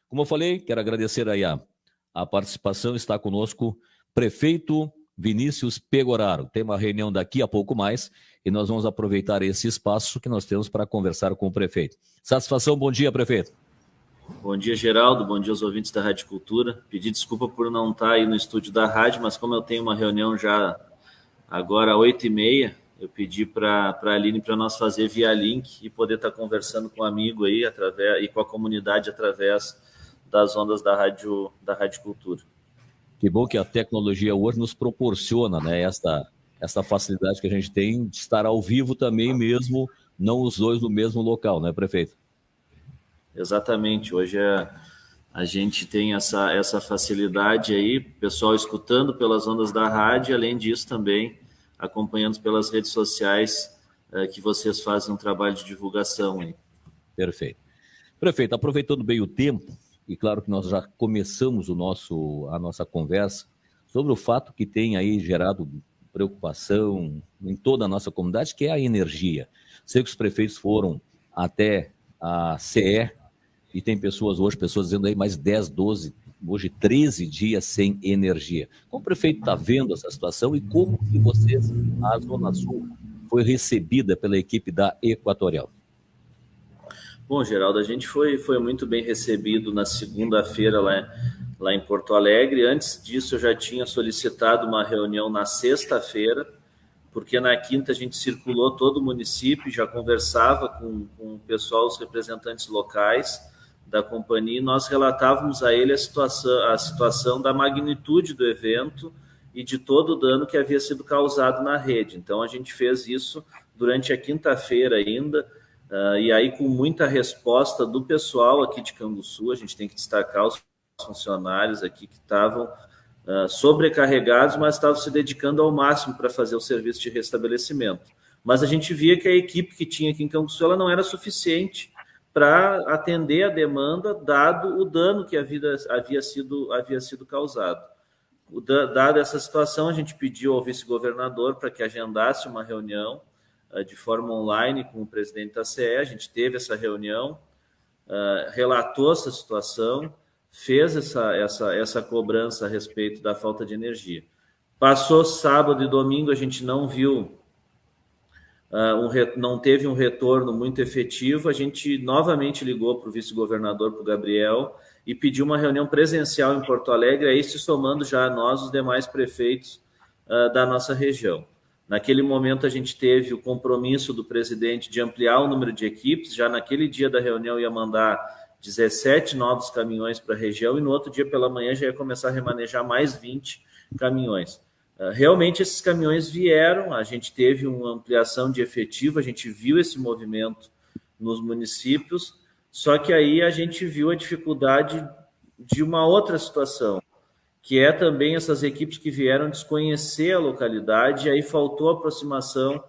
Como eu falei, quero agradecer aí a participação, está conosco prefeito Vinícius Pegoraro. Tem uma reunião daqui a pouco mais e nós vamos aproveitar esse espaço que nós temos para conversar com o prefeito. Satisfação, bom dia, prefeito. Bom dia, Geraldo. Bom dia aos ouvintes da Rádio Cultura. Pedi desculpa por não estar aí no estúdio da rádio, mas como eu tenho uma reunião já agora às 8h30, eu pedi para a Aline para nós fazer via link e poder estar conversando com um amigo aí e com a comunidade através das ondas da Rádio Cultura. Que bom que a tecnologia hoje nos proporciona, né, essa facilidade que a gente tem de estar ao vivo também, mesmo não os dois no mesmo local, né, prefeito? Exatamente. Hoje a gente tem essa facilidade aí, pessoal escutando pelas ondas da rádio, além disso também acompanhando pelas redes sociais que vocês fazem um trabalho de divulgação aí. Perfeito. Prefeito, aproveitando bem o tempo, e claro que nós já começamos a nossa conversa sobre o fato que tem aí gerado preocupação em toda a nossa comunidade, que é a energia. Sei que os prefeitos foram até a CE e tem pessoas dizendo aí mais 10, 12, hoje 13 dias sem energia. Como o prefeito está vendo essa situação e como que vocês, a Zona Sul, foi recebida pela equipe da Equatorial? Bom, Geraldo, a gente foi muito bem recebido na segunda-feira lá em Porto Alegre. Antes disso, eu já tinha solicitado uma reunião na sexta-feira, porque na quinta a gente circulou todo o município, já conversava com o pessoal, os representantes locais da companhia, e nós relatávamos a ele a situação da magnitude do evento e de todo o dano que havia sido causado na rede. Então, a gente fez isso durante a quinta-feira ainda, e aí com muita resposta do pessoal aqui de Canguçu. A gente tem que destacar os funcionários aqui que estavam sobrecarregados, mas estavam se dedicando ao máximo para fazer o serviço de restabelecimento. Mas a gente via que a equipe que tinha aqui em Canguçu ela não era suficiente para atender a demanda, dado o dano que havia sido causado. Dada essa situação, a gente pediu ao vice-governador para que agendasse uma reunião de forma online com o presidente da CE. A gente teve essa reunião, relatou essa situação, fez essa cobrança a respeito da falta de energia. Passou sábado e domingo, a gente não viu, não teve um retorno muito efetivo. A gente novamente ligou para o vice-governador, para o Gabriel, e pediu uma reunião presencial em Porto Alegre, aí se somando já a nós, os demais prefeitos da nossa região. Naquele momento, a gente teve o compromisso do presidente de ampliar o número de equipes. Já naquele dia da reunião ia mandar 17 novos caminhões para a região, e no outro dia pela manhã já ia começar a remanejar mais 20 caminhões. Realmente esses caminhões vieram, a gente teve uma ampliação de efetivo, a gente viu esse movimento nos municípios, só que aí a gente viu a dificuldade de uma outra situação, que é também essas equipes que vieram desconhecer a localidade, e aí faltou aproximação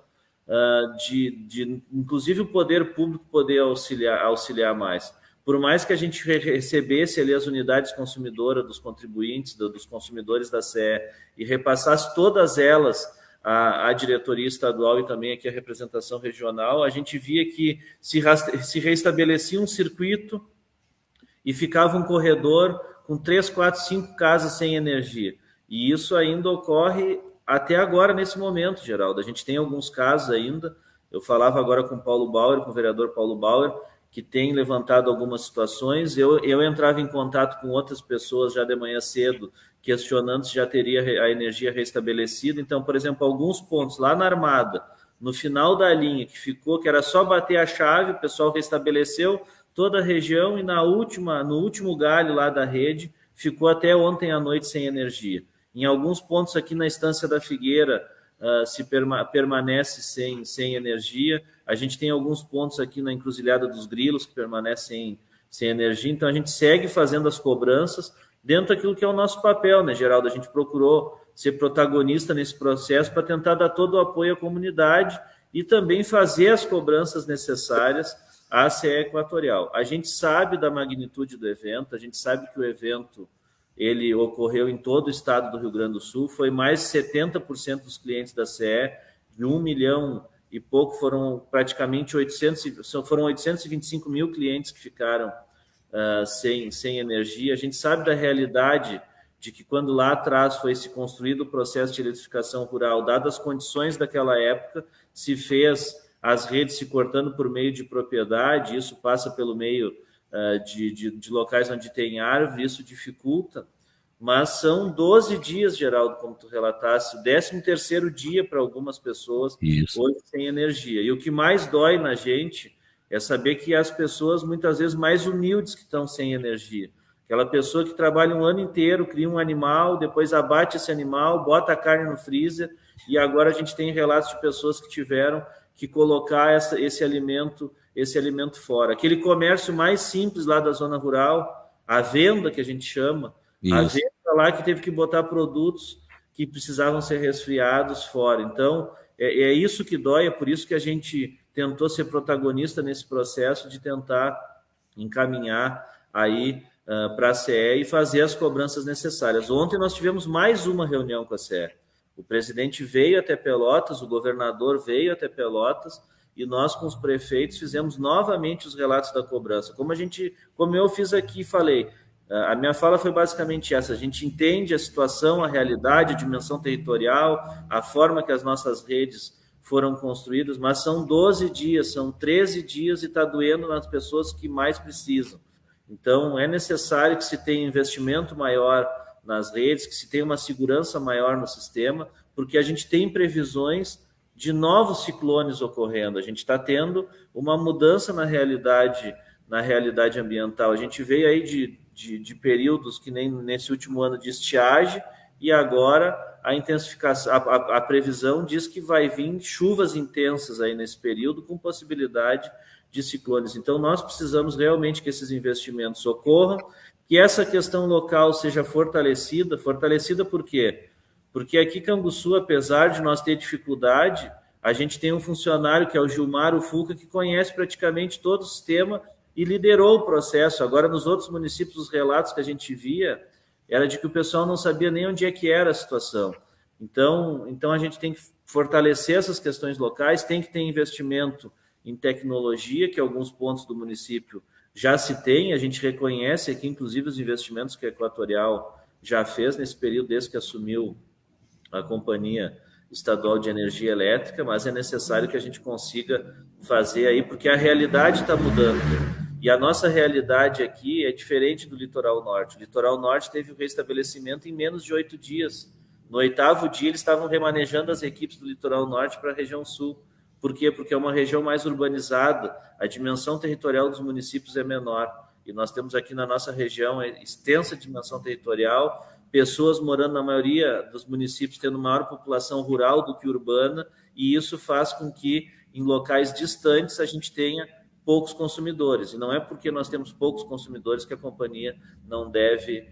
inclusive o poder público poder auxiliar mais. Por mais que a gente recebesse ali as unidades consumidoras dos contribuintes, dos consumidores da CE, e repassasse todas elas à diretoria estadual e também aqui à representação regional, a gente via que se reestabelecia um circuito e ficava um corredor com 3, 4, 5 casas sem energia. E isso ainda ocorre até agora, nesse momento, Geraldo. A gente tem alguns casos ainda. Eu falava agora com o vereador Paulo Bauer, que tem levantado algumas situações. Eu entrava em contato com outras pessoas já de manhã cedo, questionando se já teria a energia restabelecida. Então, por exemplo, alguns pontos lá na Armada, no final da linha, que era só bater a chave, o pessoal restabeleceu toda a região, e no último galho lá da rede, ficou até ontem à noite sem energia. Em alguns pontos aqui na Estância da Figueira, permanece sem energia. A gente tem alguns pontos aqui na Encruzilhada dos Grilos que permanecem sem energia. Então, a gente segue fazendo as cobranças dentro daquilo que é o nosso papel, né, Geraldo? A gente procurou ser protagonista nesse processo para tentar dar todo o apoio à comunidade e também fazer as cobranças necessárias à CE Equatorial. A gente sabe da magnitude do evento, a gente sabe que o evento ele ocorreu em todo o estado do Rio Grande do Sul, foi mais de 70% dos clientes da CE, de 1 milhão e pouco, foram praticamente 825 mil clientes que ficaram sem energia. A gente sabe da realidade de que quando lá atrás foi se construído o processo de eletrificação rural, dadas as condições daquela época, se fez as redes se cortando por meio de propriedade, isso passa pelo meio de locais onde tem árvore, isso dificulta, mas são 12 dias, Geraldo, como tu relataste, o 13º dia para algumas pessoas, Isso. hoje sem energia. E o que mais dói na gente é saber que as pessoas, muitas vezes, mais humildes que estão sem energia. Aquela pessoa que trabalha um ano inteiro, cria um animal, depois abate esse animal, bota a carne no freezer, e agora a gente tem relatos de pessoas que tiveram que colocar esse alimento fora. Aquele comércio mais simples lá da zona rural, a venda que a gente chama, Isso. A venda lá que teve que botar produtos que precisavam ser resfriados fora. Então, é isso que dói, é por isso que a gente tentou ser protagonista nesse processo de tentar encaminhar aí para a CE e fazer as cobranças necessárias. Ontem nós tivemos mais uma reunião com a CE. O presidente veio até Pelotas, o governador veio até Pelotas, e nós, com os prefeitos, fizemos novamente os relatos da cobrança. Como eu fiz aqui e falei, a minha fala foi basicamente essa: a gente entende a situação, a realidade, a dimensão territorial, a forma que as nossas redes foram construídas, mas são 12 dias, são 13 dias e está doendo nas pessoas que mais precisam. Então, é necessário que se tenha investimento maior nas redes, que se tenha uma segurança maior no sistema, porque a gente tem previsões de novos ciclones ocorrendo. A gente está tendo uma mudança na realidade ambiental. A gente veio aí de períodos que nem nesse último ano de estiagem, e agora a intensificação, a previsão diz que vai vir chuvas intensas aí nesse período, com possibilidade de ciclones. Então, nós precisamos realmente que esses investimentos ocorram, que essa questão local seja fortalecida por quê? Porque aqui, Canguçu, apesar de nós ter dificuldade, a gente tem um funcionário que é o Gilmar Ufuca, que conhece praticamente todo o sistema e liderou o processo. Agora, nos outros municípios, os relatos que a gente via era de que o pessoal não sabia nem onde é que era a situação. Então a gente tem que fortalecer essas questões locais, tem que ter investimento em tecnologia, que alguns pontos do município já se tem. A gente reconhece aqui, inclusive, os investimentos que a Equatorial já fez nesse período, desde que assumiu a Companhia Estadual de Energia Elétrica, mas é necessário que a gente consiga fazer aí, porque a realidade está mudando. E a nossa realidade aqui é diferente do Litoral Norte. O Litoral Norte teve o restabelecimento em menos de 8 dias. No 8º dia, eles estavam remanejando as equipes do Litoral Norte para a região sul. Por quê? Porque é uma região mais urbanizada, a dimensão territorial dos municípios é menor. E nós temos aqui na nossa região extensa dimensão territorial, pessoas morando na maioria dos municípios tendo maior população rural do que urbana, e isso faz com que em locais distantes a gente tenha poucos consumidores. E não é porque nós temos poucos consumidores que a companhia não deve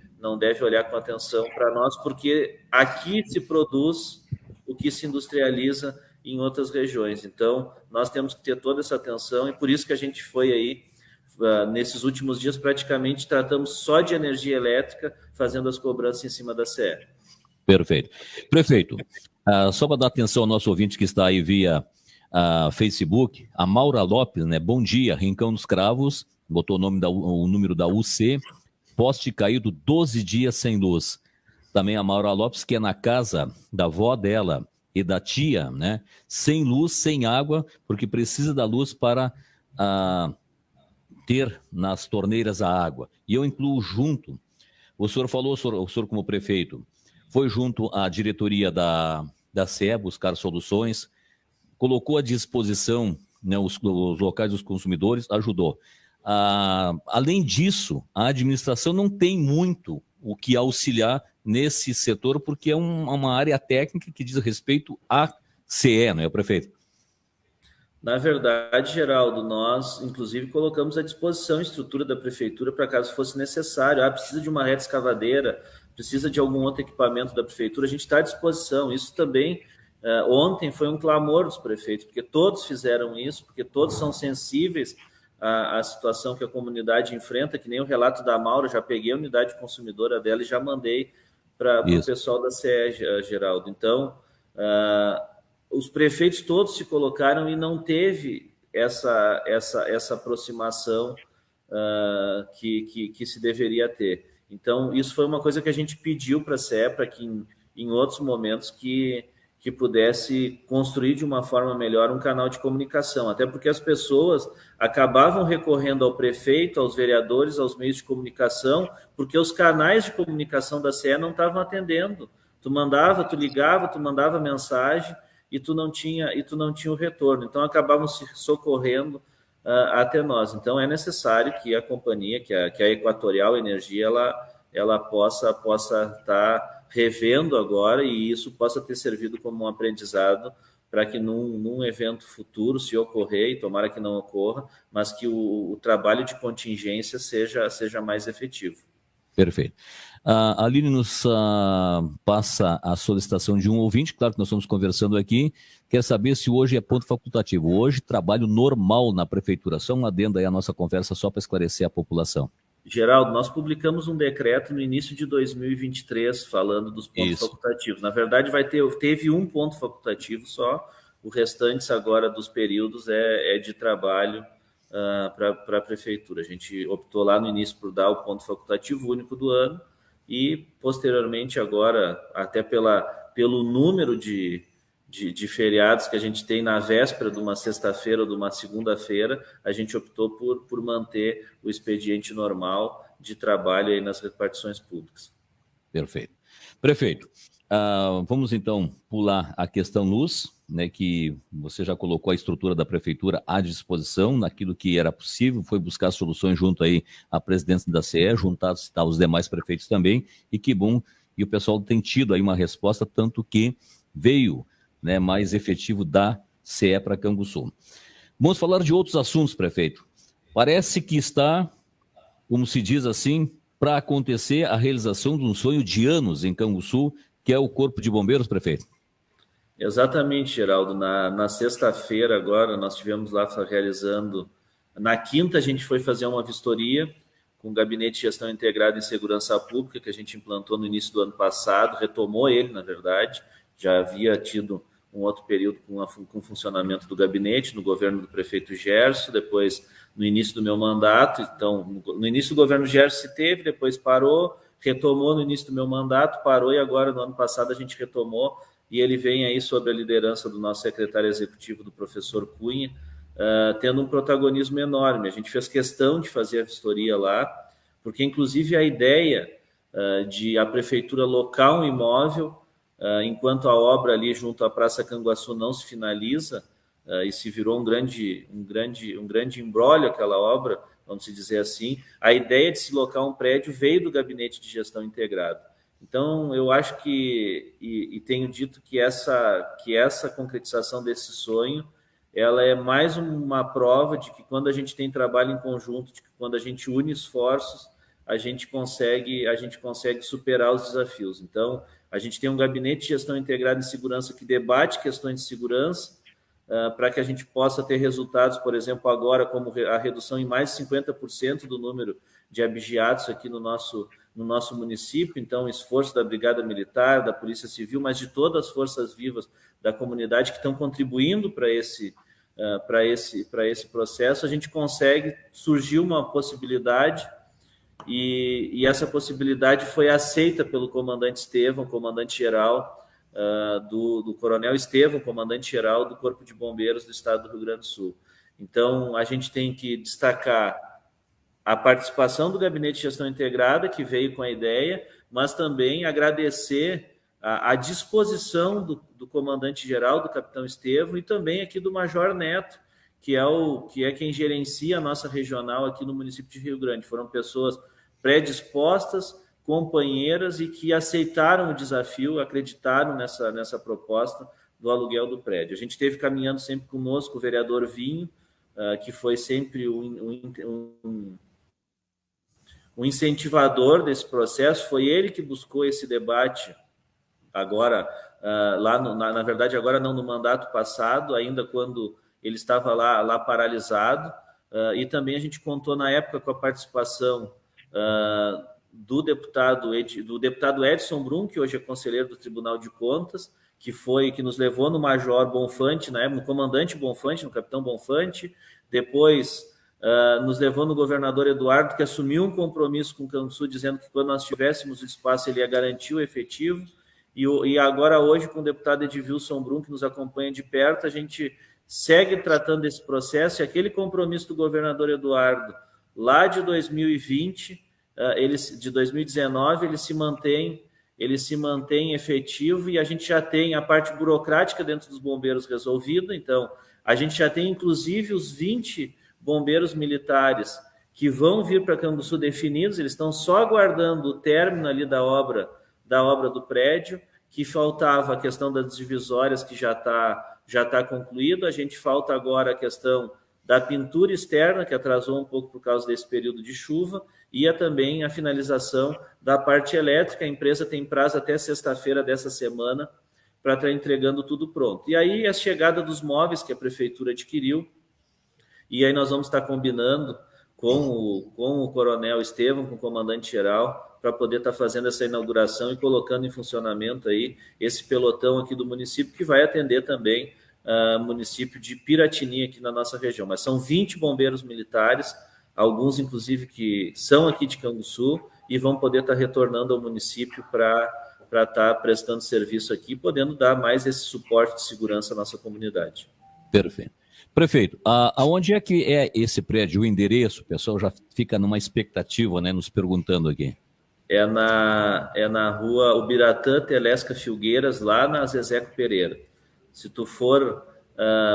olhar com atenção para nós, porque aqui se produz o que se industrializa em outras regiões. Então, nós temos que ter toda essa atenção, e por isso que a gente foi aí, nesses últimos dias, praticamente tratamos só de energia elétrica, fazendo as cobranças em cima da CE. Perfeito. Prefeito, só para dar atenção ao nosso ouvinte que está aí via Facebook, a Maura Lopes, né? Bom dia, Rincão dos Cravos, botou o número da UC, poste caído 12 dias sem luz. Também a Maura Lopes, que é na casa da avó dela e da tia, né? Sem luz, sem água, porque precisa da luz para ter nas torneiras a água. E eu incluo junto, o senhor falou, o senhor como prefeito, foi junto à diretoria da CE buscar soluções, colocou à disposição, né, os locais dos consumidores, ajudou. Além disso, a administração não tem muito o que auxiliar nesse setor, porque é uma área técnica que diz respeito à CE, não é, prefeito? Na verdade, Geraldo, nós, inclusive, colocamos à disposição a estrutura da prefeitura para caso fosse necessário. Precisa de uma rede escavadeira, precisa de algum outro equipamento da prefeitura, a gente está à disposição. Isso também, ontem, foi um clamor dos prefeitos, porque todos fizeram isso, porque todos são sensíveis à situação que a comunidade enfrenta, que nem o relato da Maura, já peguei a unidade consumidora dela e já mandei para o pessoal da CE, Geraldo. Então, os prefeitos todos se colocaram e não teve essa aproximação que se deveria ter. Então, isso foi uma coisa que a gente pediu para a CE, para que em outros momentos que pudesse construir de uma forma melhor um canal de comunicação, até porque as pessoas acabavam recorrendo ao prefeito, aos vereadores, aos meios de comunicação, porque os canais de comunicação da CE não estavam atendendo. Tu ligava, tu mandava mensagem e tu não tinha o retorno. Então, acabavam se socorrendo até nós. Então, é necessário que a companhia, que a Equatorial Energia, ela possa estar revendo agora, e isso possa ter servido como um aprendizado para que num evento futuro, se ocorrer, e tomara que não ocorra, mas que o trabalho de contingência seja mais efetivo. Perfeito. A Aline nos passa a solicitação de um ouvinte, claro que nós estamos conversando aqui, quer saber se hoje é ponto facultativo. Hoje, trabalho normal na prefeitura. Só um adendo aí à nossa conversa, só para esclarecer a população. Geraldo, nós publicamos um decreto no início de 2023 falando dos pontos facultativos. Na verdade, teve um ponto facultativo só, o restante agora dos períodos é de trabalho para a prefeitura. A gente optou lá no início por dar o ponto facultativo único do ano e, posteriormente, agora, até pelo número de feriados que a gente tem na véspera de uma sexta-feira ou de uma segunda-feira, a gente optou por manter o expediente normal de trabalho aí nas repartições públicas. Perfeito. Prefeito, vamos então pular a questão luz, né, que você já colocou a estrutura da prefeitura à disposição, naquilo que era possível, foi buscar soluções junto aí à presidência da CE, juntados aos demais prefeitos também, e que bom, e o pessoal tem tido aí uma resposta, tanto que veio, né, mais efetivo da CE para Canguçu. Vamos falar de outros assuntos, prefeito. Parece que está, como se diz assim, para acontecer a realização de um sonho de anos em Canguçu, que é o Corpo de Bombeiros, prefeito. Exatamente, Geraldo. Na sexta-feira agora, nós estivemos lá realizando... Na quinta, a gente foi fazer uma vistoria com o Gabinete de Gestão Integrada em Segurança Pública, que a gente implantou no início do ano passado, retomou ele, na verdade, já havia tido um outro período com o funcionamento do gabinete, no governo do prefeito Gerson, depois no início do meu mandato. Então, no início do governo Gerson se teve, depois parou, retomou no início do meu mandato, parou, e agora no ano passado a gente retomou, e ele vem aí sob a liderança do nosso secretário executivo, do professor Cunha, tendo um protagonismo enorme. A gente fez questão de fazer a vistoria lá, porque inclusive a ideia de a prefeitura locar um imóvel, enquanto a obra ali junto à Praça Canguaçu não se finaliza, e se virou um grande imbróglio aquela obra, vamos dizer assim, a ideia de se locar um prédio veio do Gabinete de Gestão Integrado. Então, eu acho que, e tenho dito que essa concretização desse sonho, ela é mais uma prova de que quando a gente tem trabalho em conjunto, de que quando a gente une esforços, a gente consegue superar os desafios. Então, a gente tem um Gabinete de Gestão Integrada em Segurança que debate questões de segurança, para que a gente possa ter resultados, por exemplo, agora, como a redução em mais de 50% do número de abigeados aqui no nosso município. Então, esforço da Brigada Militar, da Polícia Civil, mas de todas as forças vivas da comunidade que estão contribuindo para esse processo, a gente consegue, surgiu uma possibilidade, e essa possibilidade foi aceita pelo comandante Estevão, comandante-geral do Coronel Estevão, comandante-geral do Corpo de Bombeiros do Estado do Rio Grande do Sul. Então, a gente tem que destacar a participação do Gabinete de Gestão Integrada, que veio com a ideia, mas também agradecer a disposição do comandante-geral, do capitão Estevão, e também aqui do Major Neto, que é quem gerencia a nossa regional aqui no município de Rio Grande. Foram pessoas predispostas, companheiras, e que aceitaram o desafio, acreditaram nessa proposta do aluguel do prédio. A gente teve caminhando sempre conosco o vereador Vinho, que foi sempre um incentivador desse processo. Foi ele que buscou esse debate agora, na verdade, agora não no mandato passado, ainda quando ele estava lá paralisado, e também a gente contou na época com a participação do deputado Edson Brum, que hoje é conselheiro do Tribunal de Contas, que nos levou no Major Bonfante, na época, no comandante Bonfante, no capitão Bonfante, depois nos levou no governador Eduardo, que assumiu um compromisso com o Canguçu, dizendo que quando nós tivéssemos o espaço, ele ia garantir o efetivo. E agora, hoje, com o deputado Edilson Brum, que nos acompanha de perto, a gente segue tratando esse processo, e aquele compromisso do governador Eduardo, lá de 2020, de 2019, ele se mantém efetivo, e a gente já tem a parte burocrática dentro dos bombeiros resolvida. Então, a gente já tem, inclusive, os 20 bombeiros militares que vão vir para Canguçu definidos, eles estão só aguardando o término ali da obra do prédio, que faltava a questão das divisórias, que já tá concluído. A gente falta agora a questão da pintura externa, que atrasou um pouco por causa desse período de chuva, e também a finalização da parte elétrica. A empresa tem prazo até sexta-feira dessa semana para estar entregando tudo pronto. E aí a chegada dos móveis que a prefeitura adquiriu, e aí nós vamos estar combinando com o coronel Estevam, com o comandante-geral, para poder estar fazendo essa inauguração e colocando em funcionamento aí esse pelotão aqui do município, que vai atender também o município de Piratini, aqui na nossa região. Mas são 20 bombeiros militares, alguns inclusive que são aqui de Canguçu, e vão poder estar retornando ao município para estar prestando serviço aqui, podendo dar mais esse suporte de segurança à nossa comunidade. Perfeito. Prefeito, aonde é que é esse prédio, o endereço? O pessoal já fica numa expectativa, né, nos perguntando aqui. É na rua Ubiratã, Telesca, Filgueiras, lá na Zezeco Pereira. Se tu for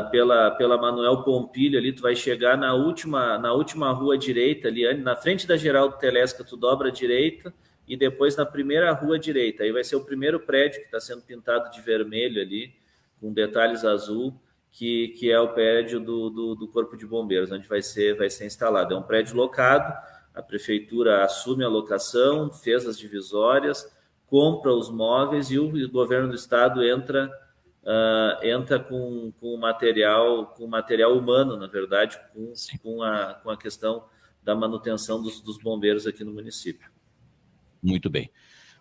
pela Manuel Pompilho ali, tu vai chegar na última rua direita, ali na frente da Geraldo Telesca, tu dobra a direita, e depois na primeira rua direita. Aí vai ser o primeiro prédio que está sendo pintado de vermelho ali, com detalhes azul, que é o prédio do Corpo de Bombeiros, onde vai ser instalado. É um prédio locado, a prefeitura assume a locação, fez as divisórias, compra os móveis, e o governo do estado entra com material humano, na verdade, com a questão da manutenção dos bombeiros aqui no município. Muito bem.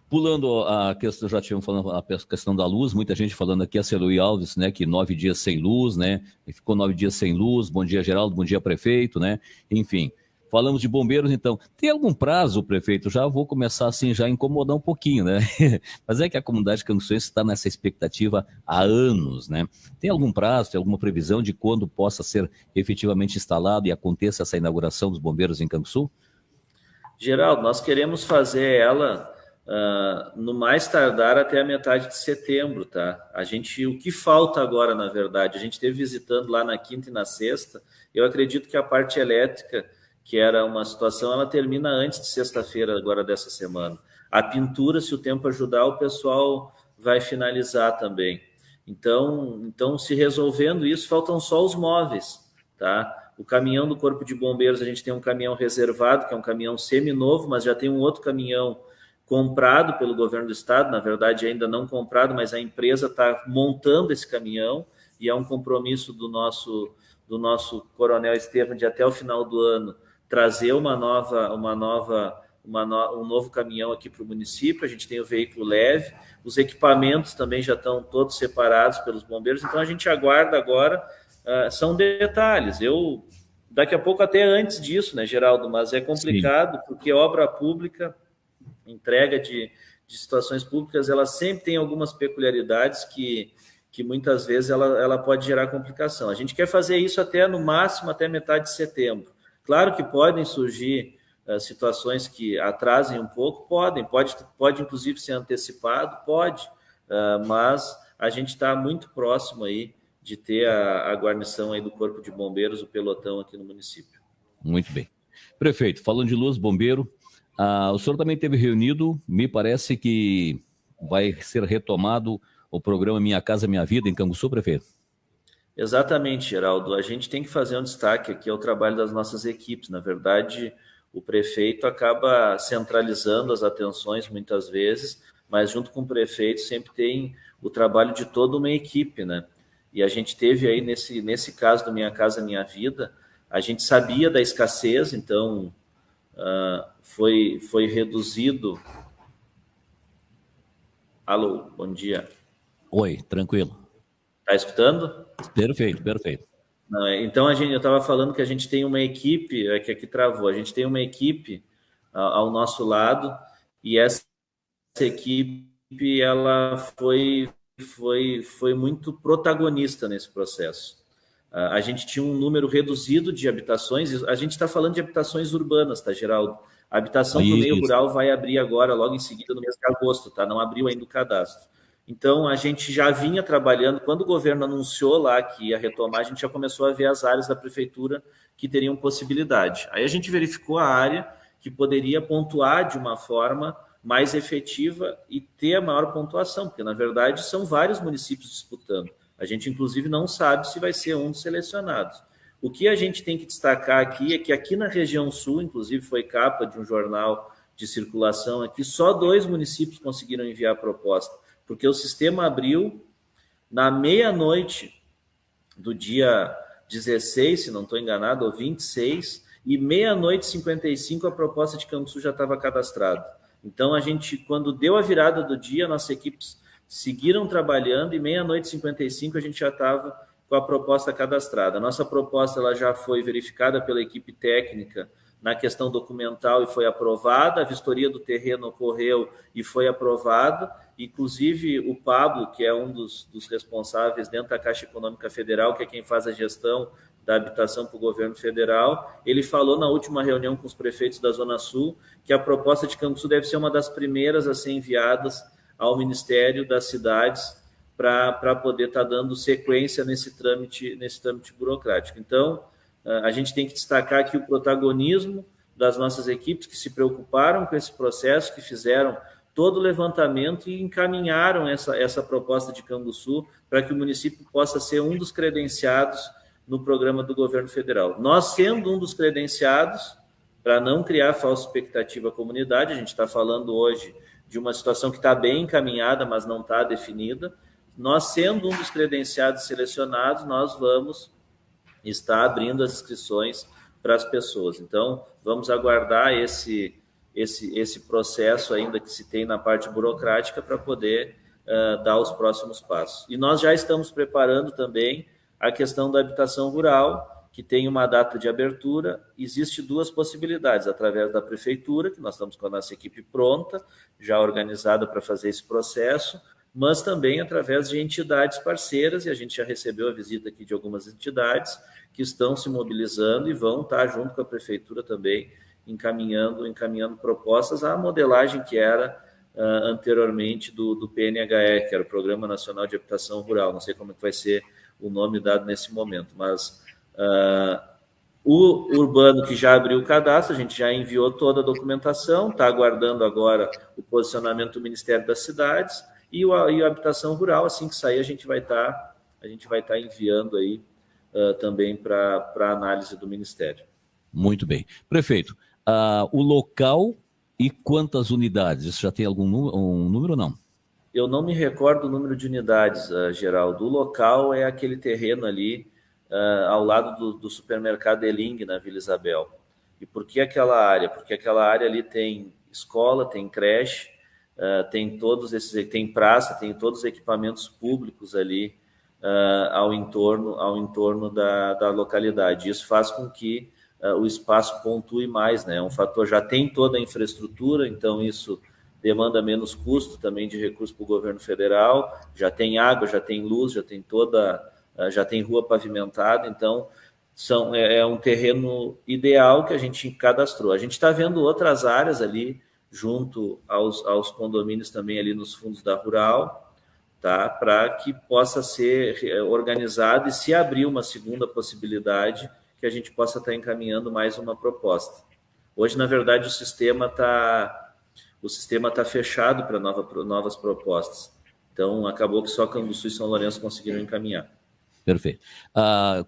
Pulando a questão, já tínhamos falando a questão da luz, muita gente falando aqui, a Celuí Alves, né, que 9 dias sem luz, né, e ficou 9 dias sem luz. Bom dia, Geraldo, bom dia, prefeito, né, enfim. Falamos de bombeiros, então. Tem algum prazo, prefeito? Já vou começar assim, já a incomodar um pouquinho, né? Mas é que a comunidade canguçuense está nessa expectativa há anos, né? Tem algum prazo, tem alguma previsão de quando possa ser efetivamente instalado e aconteça essa inauguração dos bombeiros em Canguçu? Geraldo, nós queremos fazer ela no mais tardar até a metade de setembro, tá? O que falta agora, na verdade, a gente esteve visitando lá na quinta e na sexta. Eu acredito que a parte elétrica, que era uma situação, ela termina antes de sexta-feira agora dessa semana. A pintura, se o tempo ajudar, o pessoal vai finalizar também. Então, se resolvendo isso, faltam só os móveis, tá? O caminhão do Corpo de Bombeiros, a gente tem um caminhão reservado, que é um caminhão seminovo, mas já tem um outro caminhão comprado pelo governo do estado, na verdade ainda não comprado, mas a empresa está montando esse caminhão, e é um compromisso do nosso coronel Estevam de até o final do ano trazer um novo caminhão aqui para o município. A gente tem o veículo leve, os equipamentos também já estão todos separados pelos bombeiros, então a gente aguarda agora, são detalhes. Daqui a pouco até antes disso, né, Geraldo, mas é complicado. Sim. Porque obra pública, entrega de situações públicas, ela sempre tem algumas peculiaridades que muitas vezes ela pode gerar complicação. A gente quer fazer isso no máximo até metade de setembro. Claro que podem surgir situações que atrasem um pouco, pode inclusive ser antecipado, mas a gente está muito próximo aí de ter a guarnição aí do Corpo de Bombeiros, o pelotão aqui no município. Muito bem. Prefeito, falando de luz, bombeiro, o senhor também teve reunido, me parece que vai ser retomado o programa Minha Casa Minha Vida em Canguçu, prefeito? Exatamente, Geraldo. A gente tem que fazer um destaque aqui ao trabalho das nossas equipes. Na verdade, o prefeito acaba centralizando as atenções muitas vezes, mas junto com o prefeito sempre tem o trabalho de toda uma equipe, né? E a gente teve aí, nesse caso do Minha Casa Minha Vida, a gente sabia da escassez, então foi reduzido. Alô, bom dia. Oi, tranquilo. Está escutando? Perfeito. Não, então, eu estava falando que a gente tem uma equipe, que aqui travou, a gente tem uma equipe ao nosso lado, e essa equipe ela foi muito protagonista nesse processo. A gente tinha um número reduzido de habitações, a gente está falando de habitações urbanas, tá, Geraldo? A habitação para o meio rural vai abrir agora, logo em seguida, no mês de agosto, tá? Não abriu ainda o cadastro. Então, a gente já vinha trabalhando, quando o governo anunciou lá que ia retomar, a gente já começou a ver as áreas da prefeitura que teriam possibilidade. Aí a gente verificou a área que poderia pontuar de uma forma mais efetiva e ter a maior pontuação, porque, na verdade, são vários municípios disputando. A gente, inclusive, não sabe se vai ser um dos selecionados. O que a gente tem que destacar aqui é que aqui na região sul, inclusive foi capa de um jornal de circulação aqui, só 2 municípios conseguiram enviar a proposta, porque o sistema abriu na meia-noite do dia 16, se não estou enganado, ou 26, e meia-noite e 55 a proposta de Canguçu já estava cadastrada. Então, a gente, quando deu a virada do dia, nossas equipes seguiram trabalhando e meia-noite e 55 a gente já estava com a proposta cadastrada. A nossa proposta ela já foi verificada pela equipe técnica na questão documental e foi aprovada, a vistoria do terreno ocorreu e foi aprovado, inclusive o Pablo, que é um dos responsáveis dentro da Caixa Econômica Federal, que é quem faz a gestão da habitação para o governo federal, ele falou na última reunião com os prefeitos da Zona Sul que a proposta de Canguçu deve ser uma das primeiras a ser enviadas ao Ministério das Cidades para poder estar dando sequência nesse trâmite burocrático. Então, a gente tem que destacar aqui o protagonismo das nossas equipes que se preocuparam com esse processo, que fizeram todo o levantamento e encaminharam essa proposta de Canguçu para que o município possa ser um dos credenciados no programa do governo federal. Nós, sendo um dos credenciados, para não criar falsa expectativa à comunidade, a gente está falando hoje de uma situação que está bem encaminhada, mas não está definida. Nós, sendo um dos credenciados selecionados, nós vamos estar abrindo as inscrições para as pessoas. Então, vamos aguardar esse processo ainda que se tem na parte burocrática para poder dar os próximos passos. E nós já estamos preparando também a questão da habitação rural, que tem uma data de abertura. Existem 2 possibilidades, através da prefeitura, que nós estamos com a nossa equipe pronta, já organizada para fazer esse processo, mas também através de entidades parceiras, e a gente já recebeu a visita aqui de algumas entidades que estão se mobilizando e vão estar junto com a prefeitura também, encaminhando propostas à modelagem que era anteriormente do PNHE, que era o Programa Nacional de Habitação Rural. Não sei como é que vai ser o nome dado nesse momento, mas o urbano que já abriu o cadastro, a gente já enviou toda a documentação, está aguardando agora o posicionamento do Ministério das Cidades, e a habitação rural, assim que sair, a gente vai estar enviando aí também para análise do Ministério. Muito bem. Prefeito, o local e quantas unidades? Isso já tem algum número ou não? Eu não me recordo o número de unidades, Geraldo. O local é aquele terreno ali ao lado do supermercado Eling, na Vila Isabel. E por que aquela área? Porque aquela área ali tem escola, tem creche, tem tem praça, tem todos os equipamentos públicos ali ao entorno da localidade. Isso faz com que o espaço pontue mais, né? É um fator, já tem toda a infraestrutura, então isso demanda menos custo também de recurso para o governo federal, já tem água, já tem luz, já tem rua pavimentada, então é um terreno ideal que a gente cadastrou. A gente está vendo outras áreas ali junto aos condomínios também ali nos fundos da Rural, tá? Para que possa ser organizado e se abrir uma segunda possibilidade, que a gente possa estar encaminhando mais uma proposta. Hoje, na verdade, o sistema está fechado para novas propostas. Então, acabou que só Canguçu e São Lourenço conseguiram encaminhar. Perfeito.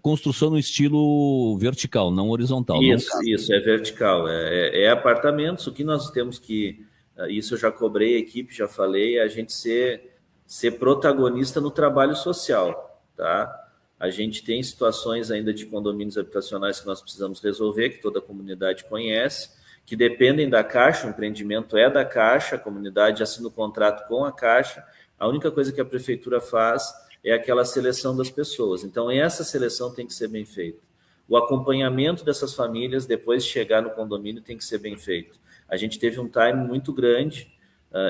Construção no estilo vertical, não horizontal. Isso, é vertical. É apartamentos. O que nós temos que... Isso eu já cobrei a equipe, já falei, a gente ser protagonista no trabalho social, tá? A gente tem situações ainda de condomínios habitacionais que nós precisamos resolver, que toda a comunidade conhece, que dependem da Caixa, o empreendimento é da Caixa, a comunidade assina o contrato com a Caixa, a única coisa que a Prefeitura faz é aquela seleção das pessoas. Então, essa seleção tem que ser bem feita. O acompanhamento dessas famílias, depois de chegar no condomínio, tem que ser bem feito. A gente teve um time muito grande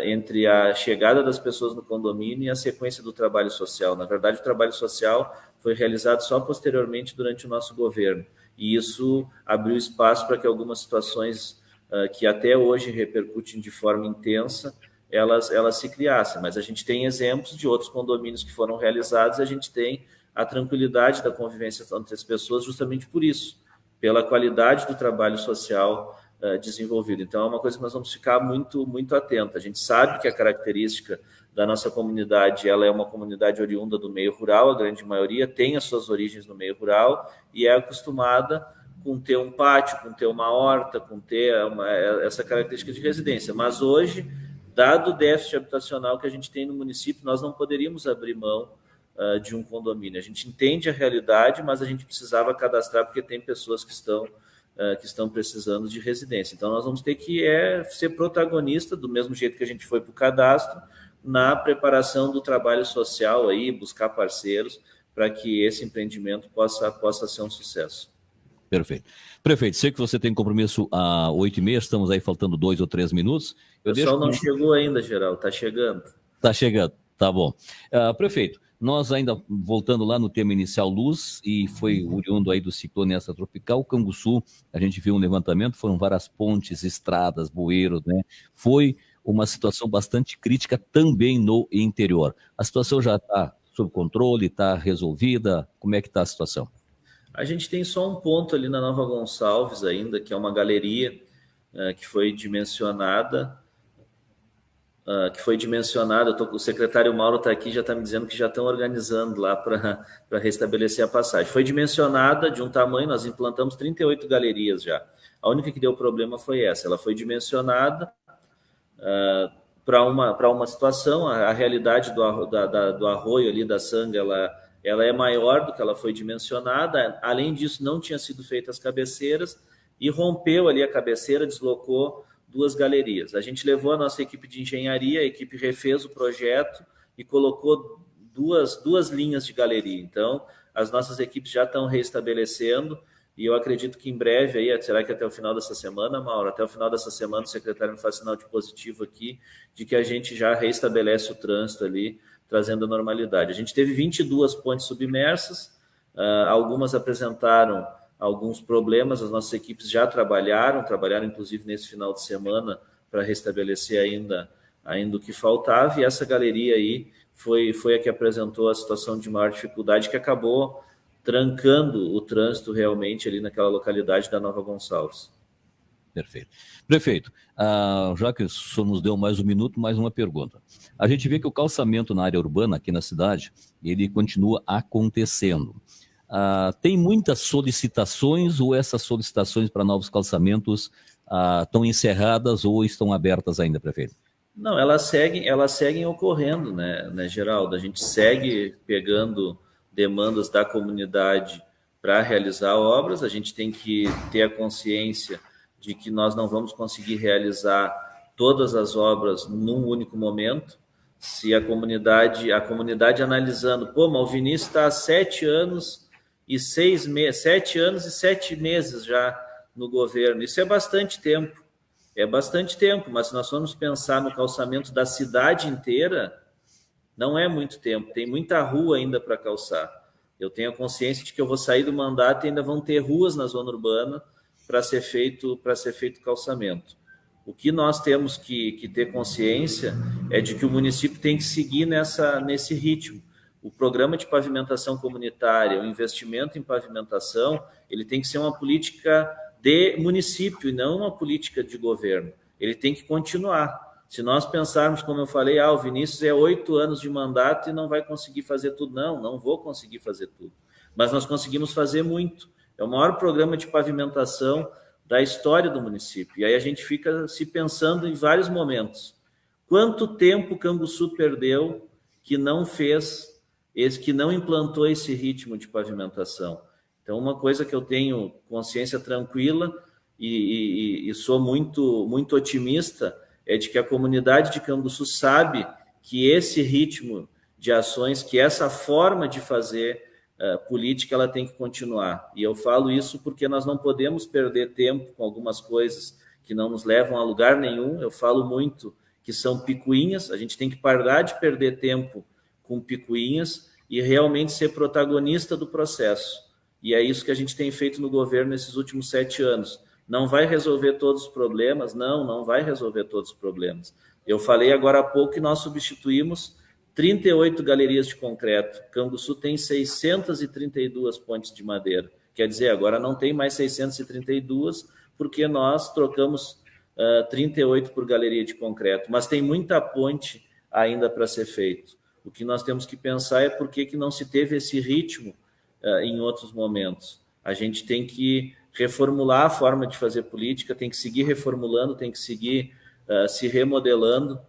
entre a chegada das pessoas no condomínio e a sequência do trabalho social. Na verdade, o trabalho social foi realizado só posteriormente durante o nosso governo. E isso abriu espaço para que algumas situações que até hoje repercutem de forma intensa, elas se criassem. Mas a gente tem exemplos de outros condomínios que foram realizados e a gente tem a tranquilidade da convivência entre as pessoas justamente por isso, pela qualidade do trabalho social desenvolvido. Então, é uma coisa que nós vamos ficar muito, muito atentos. A gente sabe que a característica da nossa comunidade, ela é uma comunidade oriunda do meio rural, a grande maioria tem as suas origens no meio rural e é acostumada com ter um pátio, com ter uma horta, com ter essa característica de residência. Mas hoje, dado o déficit habitacional que a gente tem no município, nós não poderíamos abrir mão de um condomínio. A gente entende a realidade, mas a gente precisava cadastrar porque tem pessoas que estão precisando de residência. Então, nós vamos ter que ser protagonista, do mesmo jeito que a gente foi para o cadastro, na preparação do trabalho social, aí, buscar parceiros para que esse empreendimento possa ser um sucesso. Perfeito. Prefeito, sei que você tem compromisso às 8h30, estamos aí faltando 2 ou 3 minutos. O pessoal não chegou ainda, Geraldo, está chegando. Está chegando, tá bom. Prefeito, nós ainda, voltando lá no tema inicial, luz, e foi oriundo aí do ciclone extratropical, Canguçu, a gente viu um levantamento, foram várias pontes, estradas, bueiros, né? Foi uma situação bastante crítica também no interior. A situação já está sob controle, está resolvida? Como é que está a situação? A gente tem só um ponto ali na Nova Gonçalves ainda, que é uma galeria que foi dimensionada. O secretário Mauro está aqui, já está me dizendo que já estão organizando lá para restabelecer a passagem. Foi dimensionada de um tamanho, nós implantamos 38 galerias já. A única que deu problema foi essa, ela foi dimensionada para uma situação, a realidade do arroio ali da Sanga, ela é maior do que ela foi dimensionada. Além disso, não tinha sido feitas as cabeceiras e rompeu ali a cabeceira, deslocou 2 galerias. A gente levou a nossa equipe de engenharia, a equipe refez o projeto e colocou duas linhas de galeria. Então, as nossas equipes já estão reestabelecendo e eu acredito que em breve, aí, será que até o final dessa semana, Mauro? Até o final dessa semana o secretário me faz sinal de positivo aqui, de que a gente já reestabelece o trânsito ali, trazendo a normalidade. A gente teve 22 pontes submersas, algumas apresentaram alguns problemas, as nossas equipes já trabalharam inclusive nesse final de semana para restabelecer ainda o que faltava, e essa galeria aí foi a que apresentou a situação de maior dificuldade, que acabou trancando o trânsito realmente ali naquela localidade da Nova Gonçalves. Perfeito. Prefeito, já que o senhor nos deu mais um minuto, mais uma pergunta. A gente vê que o calçamento na área urbana aqui na cidade, ele continua acontecendo. Tem muitas solicitações ou essas solicitações para novos calçamentos estão encerradas ou estão abertas ainda, prefeito? Não, elas seguem ocorrendo, né, Geraldo? A gente segue pegando demandas da comunidade para realizar obras, a gente tem que ter a consciência de que nós não vamos conseguir realizar todas as obras num único momento. Se a comunidade analisando, mas o Vinícius está há 7 anos e 6 meses, 7 anos e 7 meses já no governo, isso é bastante tempo, mas se nós formos pensar no calçamento da cidade inteira, não é muito tempo, tem muita rua ainda para calçar. Eu tenho a consciência de que eu vou sair do mandato e ainda vão ter ruas na zona urbana para ser feito calçamento. O que nós temos que ter consciência é de que o município tem que seguir nesse ritmo. O programa de pavimentação comunitária, o investimento em pavimentação, ele tem que ser uma política de município e não uma política de governo. Ele tem que continuar. Se nós pensarmos, como eu falei, o Vinícius é 8 anos de mandato e não vai conseguir fazer tudo. Não vou conseguir fazer tudo. Mas nós conseguimos fazer muito. É o maior programa de pavimentação da história do município. E aí a gente fica se pensando em vários momentos. Quanto tempo Canguçu perdeu que não implantou esse ritmo de pavimentação? Então, uma coisa que eu tenho consciência tranquila e sou muito, muito otimista é de que a comunidade de Canguçu sabe que esse ritmo de ações, que essa forma de fazer política ela tem que continuar. E eu falo isso porque nós não podemos perder tempo com algumas coisas que não nos levam a lugar nenhum. Eu falo muito que são picuinhas, a gente tem que parar de perder tempo com picuinhas e realmente ser protagonista do processo. E é isso que a gente tem feito no governo nesses últimos 7 anos. Não vai resolver todos os problemas? Não vai resolver todos os problemas. Eu falei agora há pouco que nós substituímos 38 galerias de concreto. Canguçu tem 632 pontes de madeira. Quer dizer, agora não tem mais 632, porque nós trocamos 38 por galeria de concreto. Mas tem muita ponte ainda para ser feito. O que nós temos que pensar é por que não se teve esse ritmo em outros momentos. A gente tem que reformular a forma de fazer política, tem que seguir reformulando, tem que seguir se remodelando.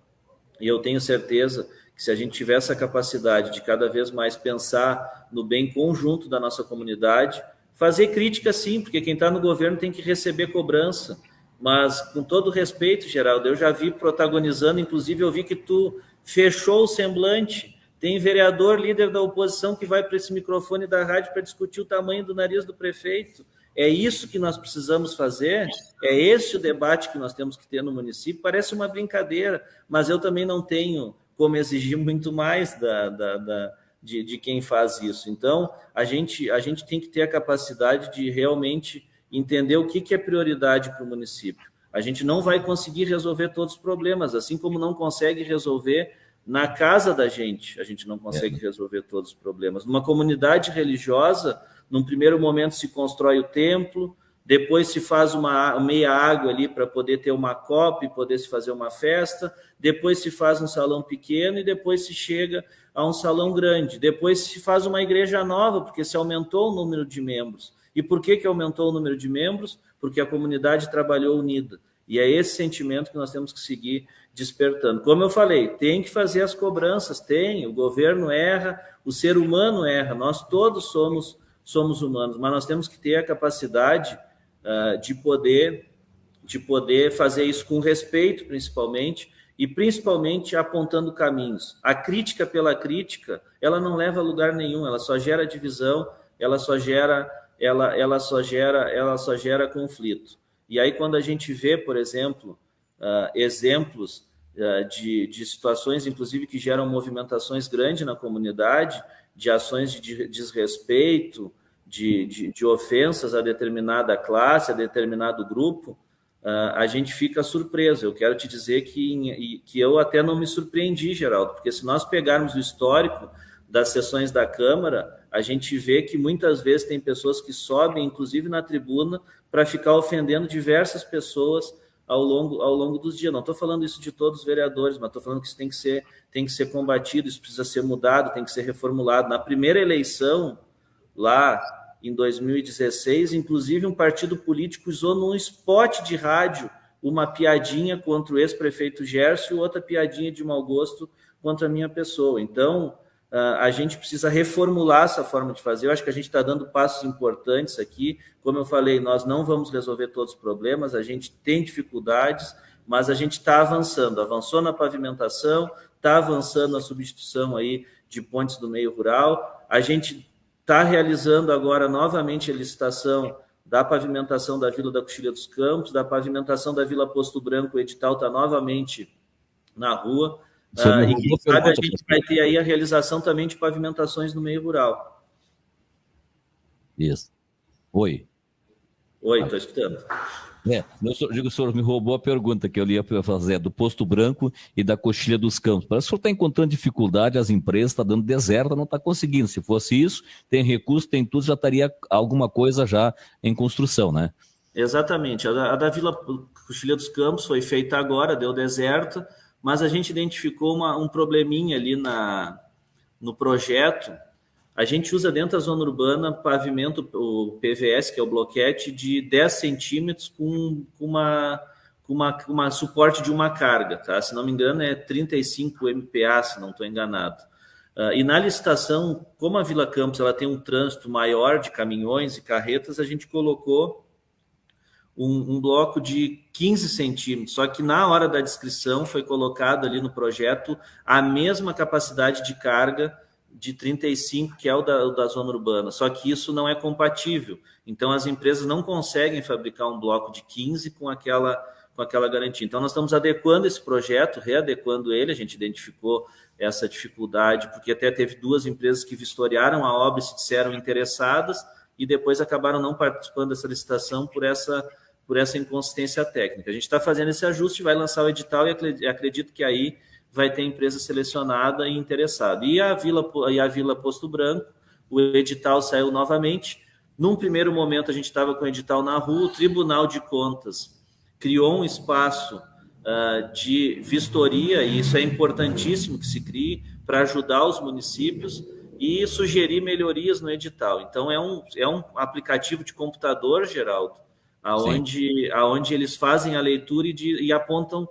E eu tenho certeza que se a gente tiver essa capacidade de cada vez mais pensar no bem conjunto da nossa comunidade, fazer crítica sim, porque quem está no governo tem que receber cobrança, mas com todo respeito, Geraldo, eu já vi protagonizando, inclusive eu vi que tu fechou o semblante, tem vereador, líder da oposição, que vai para esse microfone da rádio para discutir o tamanho do nariz do prefeito. É isso que nós precisamos fazer? É esse o debate que nós temos que ter no município? Parece uma brincadeira, mas eu também não tenho como exigir muito mais de quem faz isso. Então, a gente tem que ter a capacidade de realmente entender o que é prioridade para o município. A gente não vai conseguir resolver todos os problemas, assim como não consegue resolver na casa da gente, a gente não consegue resolver todos os problemas. Numa comunidade religiosa, num primeiro momento se constrói o templo, depois se faz uma meia água ali para poder ter uma copa e poder se fazer uma festa, depois se faz um salão pequeno e depois se chega a um salão grande. Depois se faz uma igreja nova, porque se aumentou o número de membros. E por que aumentou o número de membros? Porque a comunidade trabalhou unida. E é esse sentimento que nós temos que seguir despertando. Como eu falei, tem que fazer as cobranças, o governo erra, o ser humano erra, nós todos somos humanos, mas nós temos que ter a capacidade de poder fazer isso com respeito, principalmente, principalmente apontando caminhos. A crítica pela crítica, ela não leva a lugar nenhum, ela só gera divisão, ela só gera conflito. E aí, quando a gente vê, por exemplo, exemplos de situações, inclusive, que geram movimentações grandes na comunidade, de ações de desrespeito, de ofensas a determinada classe, a determinado grupo, a gente fica surpreso. Eu quero te dizer que eu até não me surpreendi, Geraldo, porque se nós pegarmos o histórico das sessões da Câmara, a gente vê que muitas vezes tem pessoas que sobem, inclusive na tribuna, para ficar ofendendo diversas pessoas ao longo dos dias. Não estou falando isso de todos os vereadores, mas estou falando que isso tem que ser combatido, isso precisa ser mudado, tem que ser reformulado. Na primeira eleição, lá em 2016, inclusive um partido político usou num spot de rádio uma piadinha contra o ex-prefeito Gerson e outra piadinha de mau gosto contra a minha pessoa. Então, a gente precisa reformular essa forma de fazer. Eu acho que a gente está dando passos importantes aqui. Como eu falei, nós não vamos resolver todos os problemas, a gente tem dificuldades, mas a gente está avançando. Avançou na pavimentação, está avançando na substituição aí de pontes do meio rural. A gente está realizando agora novamente a licitação da pavimentação da Vila da Coxilha dos Campos, da pavimentação da Vila Posto Branco. O edital está novamente na rua. E quem sabe a gente vai ter aí a realização também de pavimentações no meio rural. Isso. Oi. Oi, estou escutando. O senhor me roubou a pergunta que eu ia fazer do Posto Branco e da Coxilha dos Campos. Parece que o senhor está encontrando dificuldade, as empresas estão dando deserta, não está conseguindo. Se fosse isso, tem recurso, tem tudo, já estaria alguma coisa já em construção, né? Exatamente. A da Vila Coxilha dos Campos foi feita agora, deu deserto, mas a gente identificou um probleminha ali no projeto. A gente usa dentro da zona urbana pavimento, o PVS, que é o bloquete, de 10 centímetros com uma suporte de uma carga, tá? Se não me engano, é 35 MPa, se não estou enganado. E na licitação, como a Vila Campos ela tem um trânsito maior de caminhões e carretas, a gente colocou um bloco de 15 centímetros, só que na hora da descrição foi colocado ali no projeto a mesma capacidade de carga de 35, que é o da zona urbana, só que isso não é compatível. Então, as empresas não conseguem fabricar um bloco de 15 com aquela garantia. Então, nós estamos adequando esse projeto, readequando ele, a gente identificou essa dificuldade, porque até teve 2 empresas que vistoriaram a obra e se disseram interessadas, e depois acabaram não participando dessa licitação por essa inconsistência técnica. A gente está fazendo esse ajuste, vai lançar o edital e acredito que aí vai ter empresa selecionada e interessada. E a Vila Posto Branco, o edital saiu novamente. Num primeiro momento, a gente estava com o edital na rua, o Tribunal de Contas criou um espaço de vistoria, e isso é importantíssimo que se crie, para ajudar os municípios e sugerir melhorias no edital. Então, é um aplicativo de computador, Geraldo, aonde eles fazem a leitura e apontam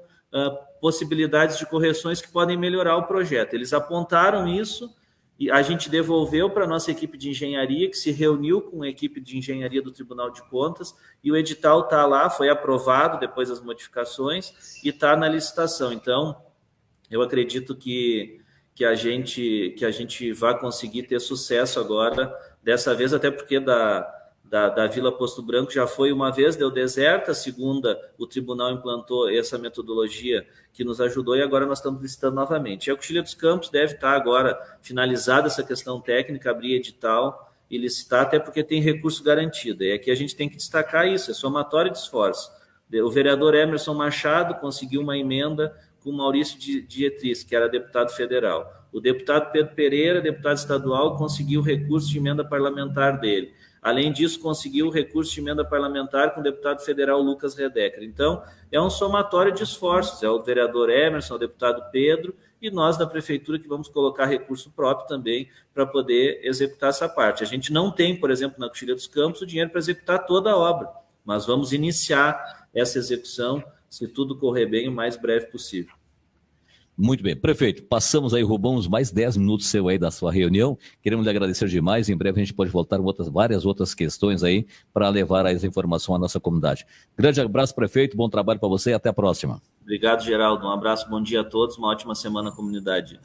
possibilidades de correções que podem melhorar o projeto. Eles apontaram isso e a gente devolveu para a nossa equipe de engenharia, que se reuniu com a equipe de engenharia do Tribunal de Contas, e o edital está lá, foi aprovado depois das modificações e está na licitação. Então, eu acredito que a gente vai conseguir ter sucesso agora, dessa vez, até porque da Vila Posto Branco já foi uma vez, deu deserto, a segunda o tribunal implantou essa metodologia que nos ajudou e agora nós estamos licitando novamente. A Coxilha dos Campos deve estar agora finalizada essa questão técnica, abrir edital e licitar, até porque tem recurso garantido. E aqui a gente tem que destacar isso, é somatório de esforço. O vereador Emerson Machado conseguiu uma emenda com o Maurício Dietrich, que era deputado federal. O deputado Pedro Pereira, deputado estadual, conseguiu o recurso de emenda parlamentar dele. Além disso, conseguiu o recurso de emenda parlamentar com o deputado federal Lucas Redecker. Então, é um somatório de esforços. É o vereador Emerson, o deputado Pedro e nós da prefeitura que vamos colocar recurso próprio também para poder executar essa parte. A gente não tem, por exemplo, na Coxilha dos Campos, o dinheiro para executar toda a obra, mas vamos iniciar essa execução, se tudo correr bem, o mais breve possível. Muito bem. Prefeito, passamos aí, roubamos mais 10 minutos seu aí da sua reunião. Queremos lhe agradecer demais. Em breve a gente pode voltar com várias outras questões aí para levar essa informação à nossa comunidade. Grande abraço, prefeito. Bom trabalho para você e até a próxima. Obrigado, Geraldo. Um abraço, bom dia a todos. Uma ótima semana, comunidade.